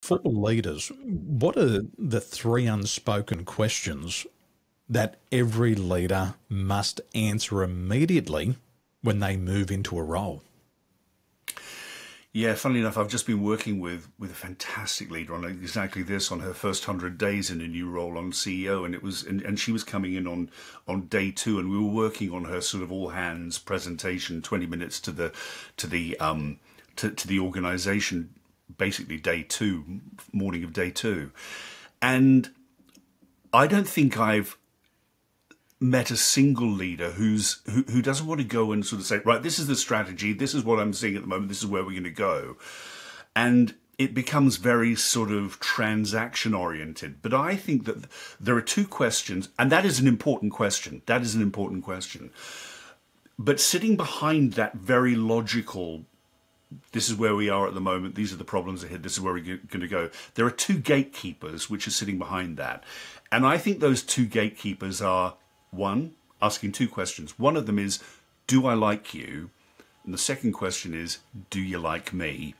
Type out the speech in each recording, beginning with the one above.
For leaders, what are the three unspoken questions that every leader must answer immediately when they move into a role? Yeah, funnily enough, I've just been working with a fantastic leader on exactly this, on her first 100 days in a new role on CEO, and it was and she was coming in on day two, and we were working on her sort of all hands presentation, 20 minutes to the organization, basically day two, morning of day two, and I don't think I've met a single leader who doesn't want to go and sort of say, right, this is the strategy, this is what I'm seeing at the moment, this is where we're going to go. And it becomes very sort of transaction oriented. But I think that there are two questions, and that is an important question. That is an important question. But sitting behind that very logical, this is where we are at the moment, these are the problems ahead, this is where we're going to go, there are two gatekeepers which are sitting behind that. And I think those two gatekeepers are, one, asking two questions. One of them is, do I like you? And the second question is, do you like me?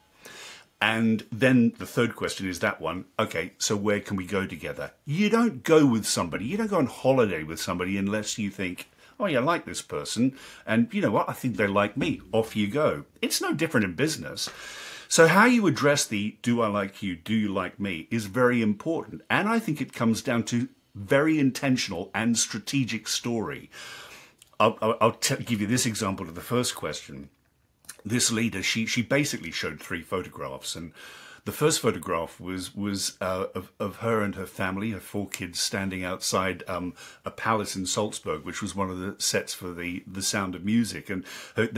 And then the third question is that one, okay, so where can we go together? You don't go with somebody, you don't go on holiday with somebody unless you think, oh yeah, I like this person, and you know what, I think they like me. Off you go. It's no different in business. So how you address the do I like you, do you like me is very important. And I think it comes down to very intentional and strategic story. I'll give you this example to the first question. This leader, she basically showed three photographs, and the first photograph was of her and her family, her four kids, standing outside a palace in Salzburg, which was one of the sets for the Sound of Music, and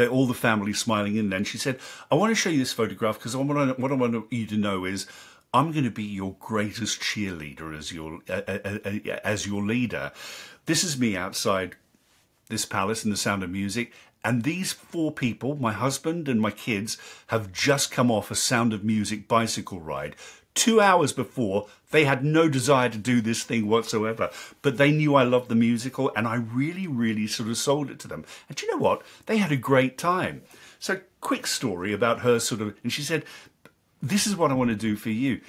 all the family smiling in there. And she said, I want to show you this photograph because what I want you to know is I'm going to be your greatest cheerleader as your leader. This is me outside this palace in the Sound of Music, and these four people, my husband and my kids, have just come off a Sound of Music bicycle ride. 2 hours before, they had no desire to do this thing whatsoever, but they knew I loved the musical, and I really, really sort of sold it to them. And do you know what? They had a great time. So, quick story about her sort of, and she said, this is what I want to do for you.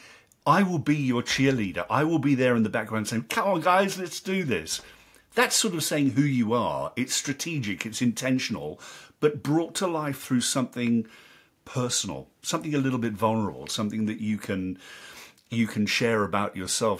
I will be your cheerleader. I will be there in the background saying, come on guys, let's do this. That's sort of saying who you are. It's strategic, it's intentional, but brought to life through something personal, something a little bit vulnerable, something that you can share about yourself.